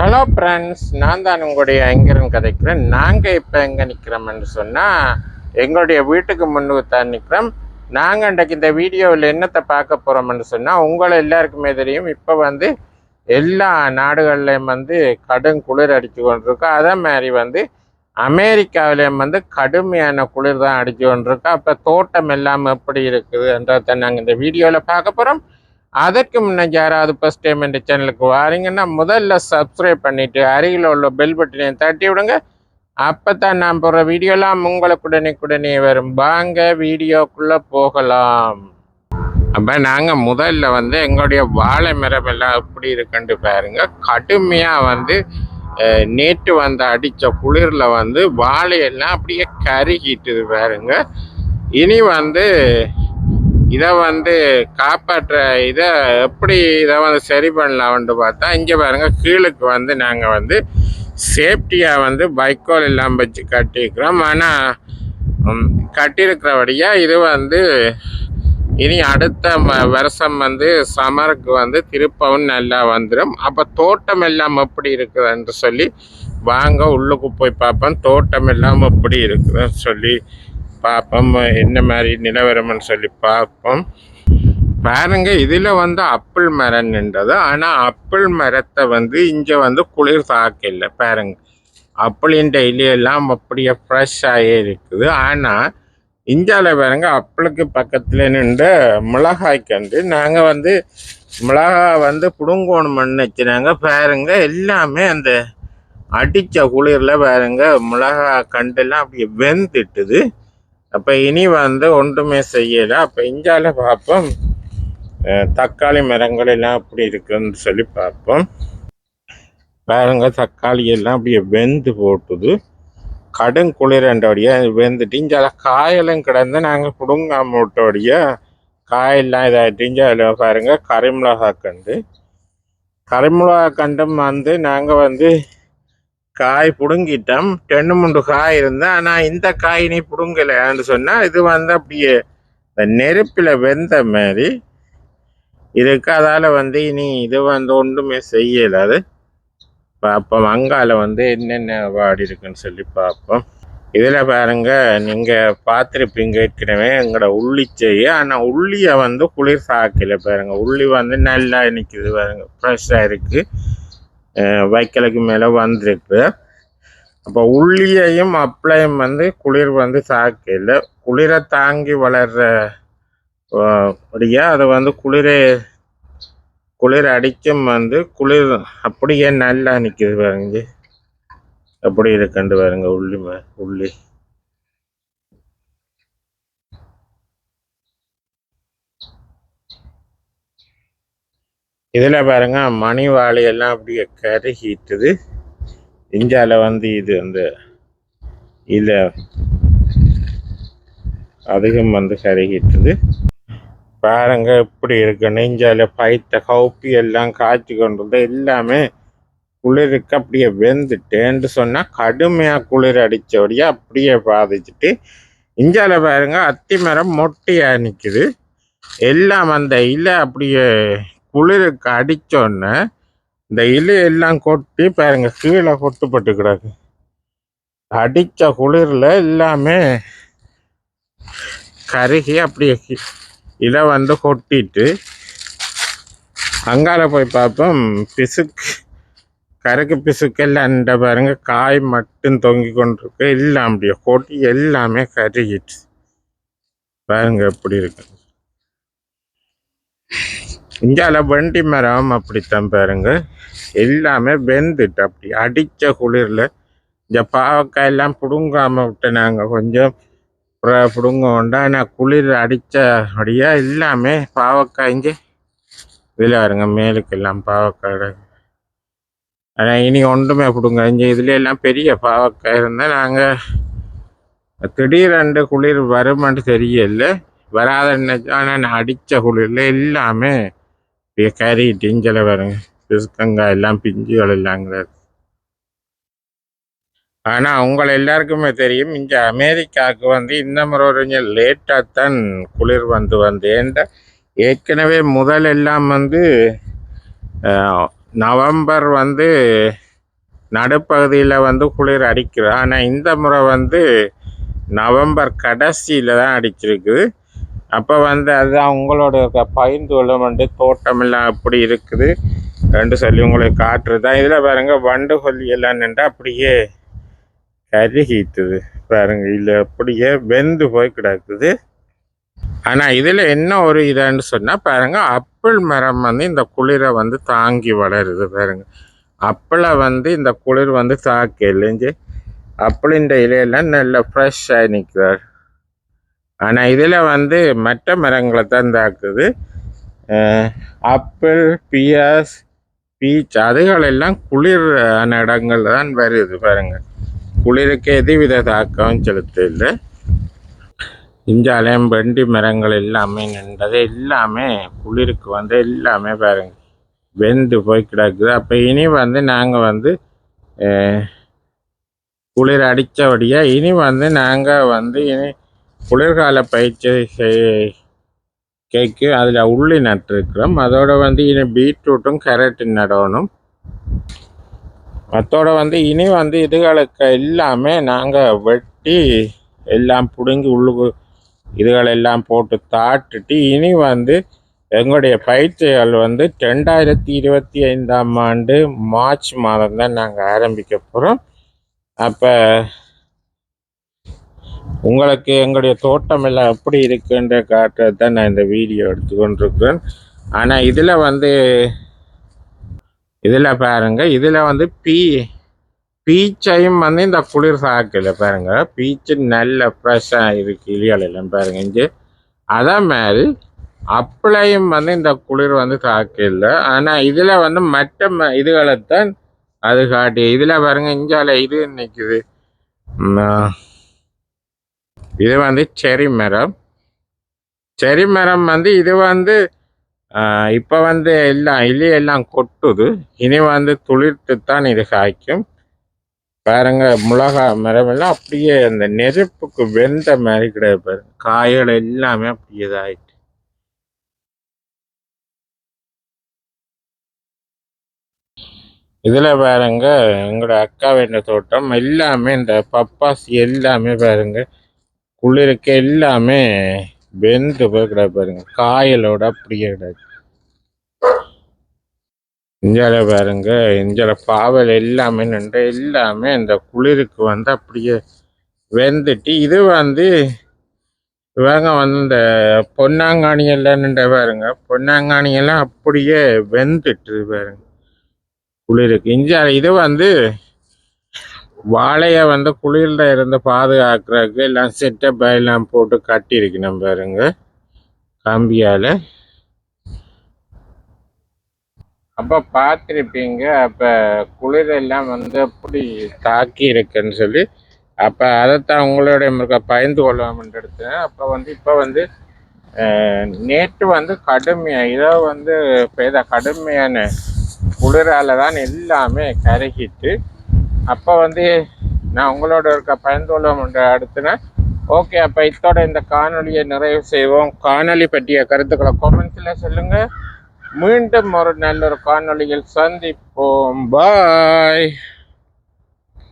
Hello friends, நான் தான் உங்களுடைய ஐங்கரன் கதைக்கிறேன். நாங்கள் இப்போ எங்கே நிற்கிறோம்னு சொன்னால் எங்களுடைய வீட்டுக்கு முன்னுக்கு தான் நிற்கிறோம். நாங்கள் இன்றைக்கு இந்த வீடியோவில் என்னத்தை பார்க்க போகிறோம்னு சொன்னால், உங்களை எல்லாருக்குமே தெரியும், இப்போ எல்லா நாடுகள்லேயும் கடும் குளிர் அடித்து கொண்டிருக்கோம். அதே மாதிரி அமெரிக்காவிலேயும் கடுமையான குளிர் தான் அடித்து கொண்டிருக்கோம். அப்போ தோட்டம் எல்லாம் எப்படி இருக்குதுன்றதை நாங்கள் இந்த வீடியோவில் பார்க்க போகிறோம். அதற்கு முன்னே யாராவது ஃபஸ்ட் டைம் இந்த சேனலுக்கு வாரீங்கன்னா முதல்ல சப்ஸ்கிரைப் பண்ணிவிட்டு அருகில் உள்ள பெல் பட்டனையும் தட்டி விடுங்க. அப்போ தான் நான் போடுற வீடியோலாம் உங்களுக்குடனே வரும். வாங்க வீடியோக்குள்ளே போகலாம். அப்போ நாங்கள் முதல்ல எங்களுடைய வாழை மரம் எல்லாம் எப்படி இருக்குன்னு பாருங்க. கடுமையாக நேற்று அடித்த குளிரில் வாழையெல்லாம் அப்படியே கருகிட்டுது பாருங்க. இனி இதை காப்பாற்ற இதை எப்படி இதை சரி பண்ணலாம்னு பார்த்தா, இங்கே பாருங்கள், கீழுக்கு நாங்கள் சேஃப்டியாக வைக்கோல் எல்லாம் வச்சு கட்டியிருக்கிறோம். ஆனால் கட்டியிருக்கிறபடியாக இது இனி அடுத்த வருஷம் சமருக்கு திருப்பவும் நல்லா வந்துடும். அப்போ தோட்டம் எல்லாம் எப்படி இருக்குதுன்னு சொல்லி வாங்க உள்ளுக்கு போய் பார்ப்போம். தோட்டம் எல்லாம் எப்படி இருக்குதுன்னு சொல்லி பார்ப்போம். என்ன மாதிரி நிலவரம்னு சொல்லி பார்ப்போம். பாருங்க, இதில் அப்பிள் மரம் நின்றது. ஆனால் அப்பிள் மரத்தை இங்கே குளிர் தாக்கல. பாருங்க, அப்பிளின் இலையெல்லாம் அப்படியே ஃப்ரெஷ்ஷாகவே இருக்குது. ஆனால் இந்தியாவில் பாருங்க, அப்பிளுக்கு பக்கத்தில் நின்று மிளகாய் கண்டு நாங்கள் மிளகாய் புடுங்கோணும்னு வச்சுனாங்க. பாருங்க, எல்லாமே அந்த அடித்த குளிரில் பாருங்க மிளகாய் கண்டெல்லாம் அப்படியே வெந்துட்டுது. அப்போ இனி ஒன்றுமே செய்யலை. அப்போ இந்தியாவில் பார்ப்போம் தக்காளி மரங்கள் எல்லாம் அப்படி இருக்குன்னு சொல்லி பார்ப்போம். பாருங்க, தக்காளி எல்லாம் அப்படியே வெந்து போட்டுது. கடும் குளிரண்டோடைய வெந்துட்டு இந்தியாவில் காயெல்லாம் கிடந்து நாங்கள் புடுங்காம விட்டோடைய காயெல்லாம் இதாகிட்டு. இந்தியாவில் பாருங்க, கரிமிளகா கண்டும் நாங்கள் காய் பிடுங்கிட்டோம். 2-3 காய் இருந்தேன். ஆனால் இந்த காய் நீ பிடுங்கலைன்னு சொன்னால் இது அப்படியே நெருப்பில் வெந்த மாதிரி இருக்கு. அதால் இனி இது ஒன்றுமே செய்யலாது. பார்ப்போம் அங்கால என்னென்ன வாடி இருக்குன்னு சொல்லி பார்ப்போம். இதில் பாருங்க, நீங்கள் பார்த்துருப்பீங்க ஏற்கனவே எங்களோட உள்ளி செய்ய. ஆனால் உள்ளியை குளிர் சாக்கல. பாருங்க, உள்ளி நல்லா நிற்கிது பாருங்க, ஃப்ரெஷ்ஷாக இருக்குது. வைக்கலுக்கு மேலே வந்திருக்கு. அப்போ உள்ளியையும் அப்ளையும் குளிர் சாக்கையில் குளிரை தாங்கி வளர்ற படியா அதை குளிர் அடிக்கும் குளிர் அப்படியே நல்லா நிற்கிது பாருங்க. எப்படி இருக்குண்டு பாருங்க உள்ளி. இதில் பாருங்க, மணி வாழை எல்லாம் அப்படியே கருகிட்டுது. இந்தியாவில் இது இல்லை அதிகம் கருகிட்டுது. பாருங்க இப்படி இருக்குன்னு. இந்தியாவில் பைத்த கவுப்பி எல்லாம் காய்ச்சி கொண்டு எல்லாமே குளிருக்கு அப்படியே வெந்துட்டேன்னு சொன்னால் கடுமையாக குளிர் அடித்தபடியாக அப்படியே பாதிச்சுட்டு. இந்தியாவில் பாருங்க, அத்தி மரம் மொட்டையாக நிற்குது. எல்லாம் அந்த இலை அப்படியே குளிருக்கு அடித்தோன்னே இந்த இலையெல்லாம் கொட்டி பாருங்க கீழே கொட்டுப்பட்டு கிடக்கு. அடித்த குளிரில் எல்லாமே கருகி அப்படியே இலை கொட்டிட்டு அங்கால போய் பார்ப்போம். கருக்கு பிசுக்கெல்லாம் இந்த பாருங்க காய் மட்டும் தொங்கி கொண்டிருக்கு. எல்லாம் அப்படியே கொட்டி எல்லாமே கருகிட்டு பாருங்க எப்படி இருக்கு. இந்தியாவில் வண்டி மரம் அப்படித்தான் பாருங்க, எல்லாமே வெந்துட்டு அப்படி அடித்த குளிரில். இந்த பாவக்காய் எல்லாம் பிடுங்காம விட்டு நாங்கள் கொஞ்சம் பிடுங்க உண்டா. ஆனால் குளிர் அடித்தபடியாக எல்லாமே பாவக்காய் இங்கே இதில் பாருங்க மேலுக்கெல்லாம் பாவக்காய். ஆனால் இனி ஒன்றுமே பிடுங்க. இங்கே இதுல எல்லாம் பெரிய பாவக்காய் இருந்தால் நாங்கள் திடீரென்று குளிர் வருமானு தெரியல, வராத நினைச்சோம். ஆனால் அடித்த குளிரில் எல்லாமே கறிட்டு இஞ்சல வருங்க, பிசுக்கங்காய் எல்லாம் பிஞ்சுகள் எல்லாங்கிறது. ஆனால் உங்களை எல்லாருக்குமே தெரியும், இங்கே அமெரிக்காவுக்கு இந்த முறை கொஞ்சம் லேட்டாக தான் குளிர் ஏன்டா ஏற்கனவே முதல் எல்லாம் நவம்பர் நடுப்பகுதியில் வந்து குளிர் அடிக்குது. ஆனால் இந்த முறை வந்து நவம்பர் கடைசியில் தான் அடிச்சிருக்குது. அப்போ வந்து அதுதான் உங்களோட பகிர்ந்து கொள்ள தோட்டமெல்லாம் அப்படி இருக்குது ரெண்டு சொல்லி உங்களுக்கு காட்டுறது தான். இதில் பாருங்க வண்டு கொல்லி எல்லாம் நின்று அப்படியே கருகிட்டுது பாருங்க. இல்லை அப்படியே வெந்து போய் கிடக்குது. ஆனால் இதில் என்ன ஒரு இதான்னு சொன்னால் பாருங்க, ஆப்பிள் மரம் வந்து இந்த குளிரை வந்து தாங்கி வளருது பாருங்க. ஆப்பிளை வந்து இந்த குளிர் வந்து தாக்க இல்லைஞ்சு ஆப்பிளின் இலையெல்லாம் நல்ல ஃப்ரெஷ்ஷாக நிற்கிறார். ஆனால் இதில் வந்து மற்ற மரங்களை தான் தாக்குது. ஆப்பிள், பியாஸ், பீச் அதுகளெல்லாம் குளிரான இடங்கள் தான் வருது பாருங்க. குளிருக்கு எதுவித தாக்கம் செலுத்த இல்லை. இஞ்சாலையும் வெண்டி மரங்கள் எல்லாமே நின்றது எல்லாமே குளிருக்கு வந்து எல்லாமே பாருங்க வெந்து போய் கிடக்குது. அப்போ இனி வந்து நாங்கள் வந்து குளிர் அடித்தபடியாக இனி வந்து நாங்கள் வந்து இனி குளிர்கால பயிற்சி கேக்கு அதில் உள்ளி நட்டுருக்கிறோம். அதோட வந்து இனி பீட்ரூட்டும் கேரட்டும் நடணும். அதோட வந்து இனி வந்து இதுகளுக்கு எல்லாமே நாங்கள் வெட்டி எல்லாம் பிடுங்கி உள்ளுக்கு இதுகளெல்லாம் போட்டு தாட்டுட்டு இனி வந்து எங்களுடைய பயிற்சிகள் வந்து 2025ஆம் ஆண்டு மார்ச் மாதம் தான் நாங்கள் ஆரம்பிக்க போகிறோம். அப்போ உங்களுக்கு எங்களுடைய தோட்டம் எல்லாம் எப்படி இருக்குன்ற காட்டுறது தான் நான் இந்த வீடியோ எடுத்துக்கொண்டிருக்கிறேன். ஆனால் இதில் வந்து இதில் பாருங்க, இதில் வந்து பீச்சையும் வந்து இந்த குளிர் சாக்கில் பாருங்க, பீச்சு நல்ல ஃப்ரெஷ்ஷாக இருக்கு இலியால் எல்லாம் பாருங்க. இங்கே அதே மாதிரி அப்பளையும் வந்து இந்த குளிர் வந்து தாக்கல. ஆனால் இதில் வந்து மற்ற இதுகளைத்தான் அது காட்டி. இதில் பாருங்க இஞ்சால இது நிற்குது. இது வந்து செரி மரம். செரி மரம் வந்து இது வந்து இப்போ வந்து எல்லாம் இலையெல்லாம் கொட்டுது. இனி வந்து துளிர்த்து தான் இது காய்க்கும் பாருங்க. மிளகா மரம் எல்லாம் அப்படியே அந்த நெருப்புக்கு வெந்த மாதிரி கிடையாது பாருங்க. காய்கள் எல்லாமே அப்படியே இதாயிட்டு. இதில் பாருங்க எங்களோட அக்கா வேண்ட தோட்டம் எல்லாமே இந்த பப்பாசி எல்லாமே பாருங்க குளிருக்கு எல்லாமே வெந்து போய் கிடையாது பாருங்க. காயலோட அப்படியே கிடையாது. இஞ்சால பாருங்க, இஞ்சால பாவல் எல்லாமே நின்று எல்லாமே இந்த குளிருக்கு வந்து அப்படியே வெந்துட்டு இது வந்து இவங்க வந்து இந்த பொன்னாங்கானி எல்லாம் நின்ற பாருங்க. பொன்னாங்கானி எல்லாம் அப்படியே வெந்துட்டு பாருங்க குளிருக்கு. இஞ்சால இது வந்து வாழையை வந்து குளிரில் இருந்து பாதுகாக்கிறதுக்கு எல்லாம் செட்டப் எல்லாம் போட்டு கட்டி இருக்கணும் பாருங்க கம்பியால். அப்போ பார்த்துருப்பீங்க அப்போ குளிரெல்லாம் வந்து எப்படி தாக்கி இருக்குன்னு சொல்லி. அப்போ அதைத்தான் உங்களோட பயந்து கொள்ளாமல் எடுத்தேன். அப்போ வந்து இப்போ வந்து நேற்று வந்து கடுமையாக இதோ வந்து பெய்த கடுமையான குளிரால் தான் எல்லாமே கருகிட்டு. அப்போ வந்து நான் உங்களோட பயந்து கொள்ளாமல் அடுத்துனேன். ஓகே, அப்போ இதோட இந்த காணொலியை நிறைவு செய்வோம். காணொலி பற்றிய கருத்துக்களை கமெண்ட்ஸில் சொல்லுங்கள். மீண்டும் ஒரு நல்ல ஒரு காணொளியில் சந்திப்போம். பாய்.